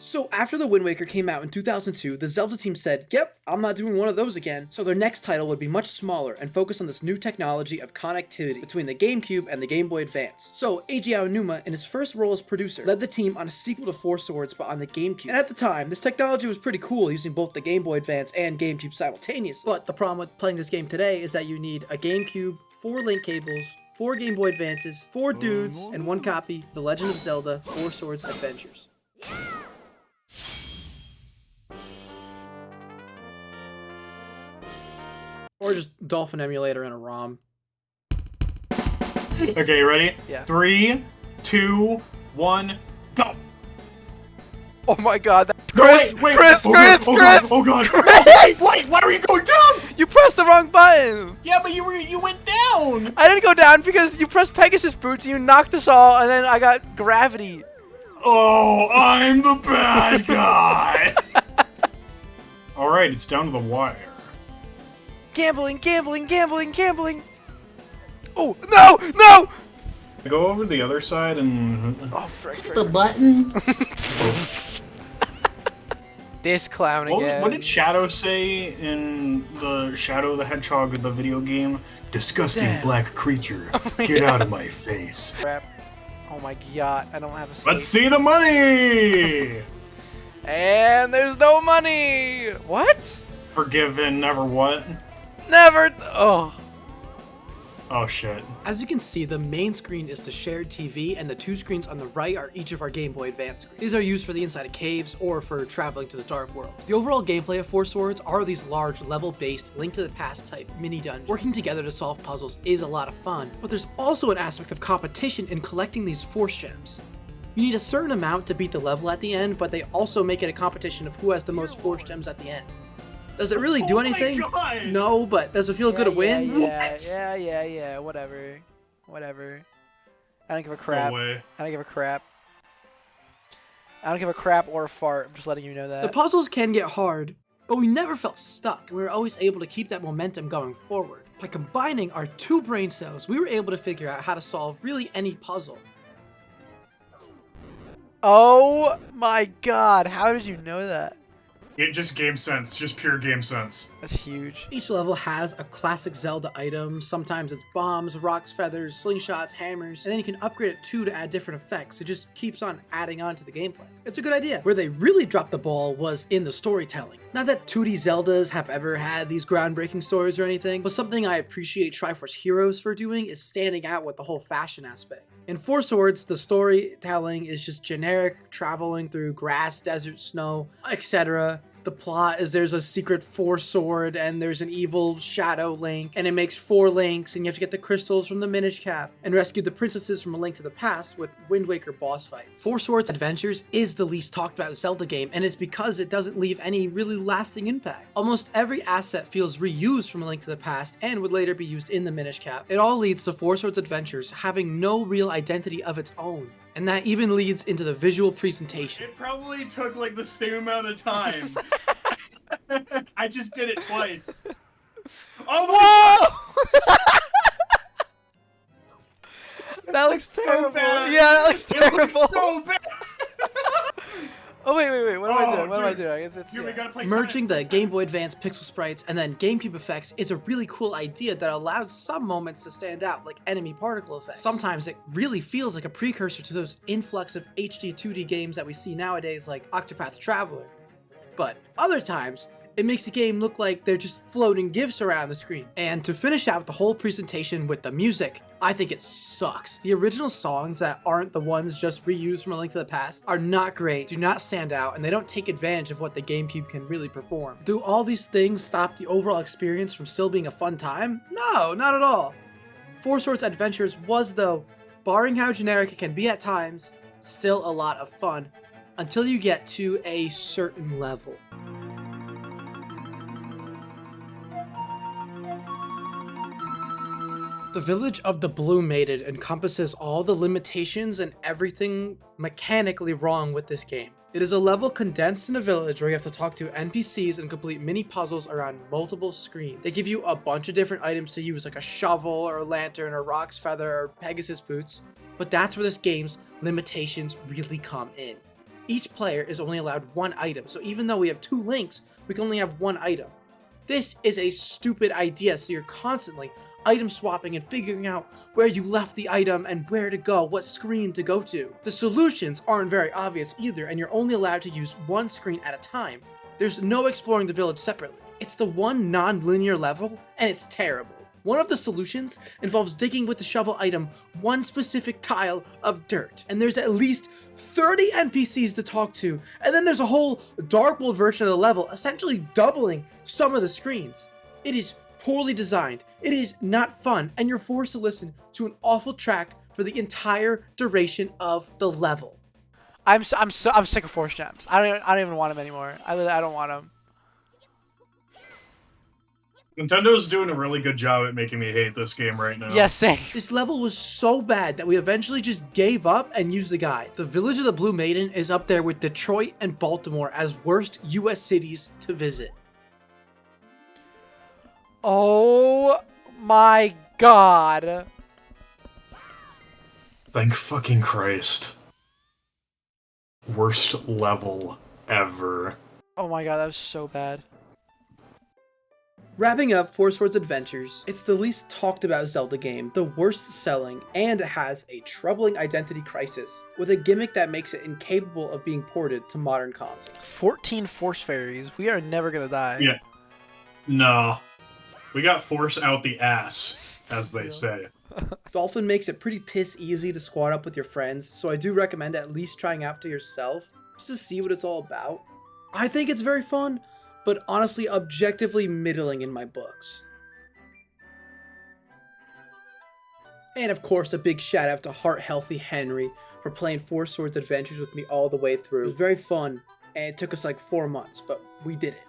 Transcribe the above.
So after the Wind Waker came out in 2002, the Zelda team said, yep, I'm not doing one of those again. So their next title would be much smaller and focus on this new technology of connectivity between the GameCube and the Game Boy Advance. So Eiji Aonuma, in his first role as producer, led the team on a sequel to Four Swords but on the GameCube. And at the time, this technology was pretty cool, using both the Game Boy Advance and GameCube simultaneously. But the problem with playing this game today is that you need a GameCube, 4 link cables, 4 Game Boy Advances, 4 dudes, and 1 copy of The Legend of Zelda Four Swords Adventures. Or just Dolphin Emulator in a ROM. Okay, ready? Yeah. 3, 2, 1, go! Oh my god. No, Chris! wait! Chris! Oh Chris! god! Chris! Oh god! Chris! Oh, wait! Why are you going down? You pressed the wrong button! Yeah, but you went down! I didn't go down because you pressed Pegasus boots and you knocked us all, and then I got gravity. Oh, I'm the bad guy! Alright, it's down to the wire. Gambling, gambling, gambling, gambling! Oh, no! No! Go over to the other side and... Oh, frick, frick. The button. This clown again. What did Shadow say in the Shadow the Hedgehog of the video game? Disgusting Damn. black creature, Oh my get God. out of my face. Crap. Oh my god, I don't have a Let's save. see the money! And there's no money! What? Forgiven, never what? Never. Oh. Oh shit. As you can see, the main screen is the shared TV, and the 2 screens on the right are each of our Game Boy Advance screens. These are used for the inside of caves or for traveling to the Dark World. The overall gameplay of Four Swords are these large, level-based, Link to the Past type mini-dungeons. Working together to solve puzzles is a lot of fun, but there's also an aspect of competition in collecting these Force Gems. You need a certain amount to beat the level at the end, but they also make it a competition of who has the most Force Gems at the end. Does it really do anything? God. No, but does it feel good to win? Yeah, whatever. Whatever. I don't give a crap. No way. I don't give a crap. I don't give a crap or a fart. I'm just letting you know that. The puzzles can get hard, but we never felt stuck. We were always able to keep that momentum going forward. By combining our 2 brain cells, we were able to figure out how to solve really any puzzle. Oh my god, how did you know that? It just game sense, just pure game sense. That's huge. Each level has a classic Zelda item. Sometimes it's bombs, rocks, feathers, slingshots, hammers, and then you can upgrade it too to add different effects. It just keeps on adding on to the gameplay. It's a good idea. Where they really dropped the ball was in the storytelling. Not that 2D Zeldas have ever had these groundbreaking stories or anything, but something I appreciate Triforce Heroes for doing is standing out with the whole fashion aspect. In Four Swords, the storytelling is just generic, traveling through grass, desert, snow, etc. The plot is there's a secret Four Sword and there's an evil Shadow Link, and it makes 4 links, and you have to get the crystals from the Minish Cap and rescue the princesses from A Link to the Past with Wind Waker boss fights. Four Swords Adventures is the least talked about Zelda game, and it's because it doesn't leave any really lasting impact. Almost every asset feels reused from A Link to the Past and would later be used in the Minish Cap. It all leads to Four Swords Adventures having no real identity of its own. And that even leads into the visual presentation. It probably took like the same amount of time. I just did it twice. Oh my Whoa! That looks so terrible. bad. Yeah, that looks God! It terrible. looks so bad! Oh wait, what am I Oh, doing? What am I dude. doing? It's, Here, we yeah. gotta play Merging tennis. the Game Boy Advance pixel sprites and then GameCube effects is a really cool idea that allows some moments to stand out, like enemy particle effects. Sometimes it really feels like a precursor to those influx of HD 2D games that we see nowadays, like Octopath Traveler. But other times, it makes the game look like they're just floating GIFs around the screen. And to finish out the whole presentation with the music, I think it sucks. The original songs that aren't the ones just reused from A Link to the Past are not great, do not stand out, and they don't take advantage of what the GameCube can really perform. Do all these things stop the overall experience from still being a fun time? No, not at all. Four Swords Adventures was, though, barring how generic it can be at times, still a lot of fun, until you get to a certain level. The village of the Blue Maiden encompasses all the limitations and everything mechanically wrong with this game. It is a level condensed in a village where you have to talk to NPCs and complete mini puzzles around multiple screens. They give you a bunch of different items to use, like a shovel or a lantern or Rock's Feather or Pegasus boots, but that's where this game's limitations really come in. each player is only allowed one item. So even though we have 2 links, we can only have 1 item. This is a stupid idea, so you're constantly item swapping and figuring out where you left the item and where to go, what screen to go to. The solutions aren't very obvious either, and you're only allowed to use 1 screen at a time. There's no exploring the village separately. It's the one non-linear level, and it's terrible. One of the solutions involves digging with the shovel item 1 specific tile of dirt, and there's at least 30 NPCs to talk to, and then there's a whole Dark World version of the level, essentially doubling some of the screens. It is poorly designed, it is not fun, and you're forced to listen to an awful track for the entire duration of the level. I'm sick of force gems. I don't even want them anymore. I don't want them. Nintendo's doing a really good job at making me hate this game right now. Yes, same. This level was so bad that we eventually just gave up and used the guide. The Village of the Blue Maiden is up there with Detroit and Baltimore as worst US cities to visit. Oh my god. Thank fucking Christ. Worst level ever. Oh my god, that was so bad. Wrapping up Four Swords Adventures, it's the least talked about Zelda game, the worst selling, and has a troubling identity crisis, with a gimmick that makes it incapable of being ported to modern consoles. 14 force fairies. We are never gonna die. Yeah. No. We got force out the ass, as they say. Dolphin makes it pretty piss easy to squad up with your friends, so I do recommend at least trying out to yourself, just to see what it's all about. I think it's very fun, but honestly objectively middling in my books. And of course, a big shout out to Heart Healthy Henry for playing Four Swords Adventures with me all the way through. It was very fun, and it took us like 4 months, but we did it.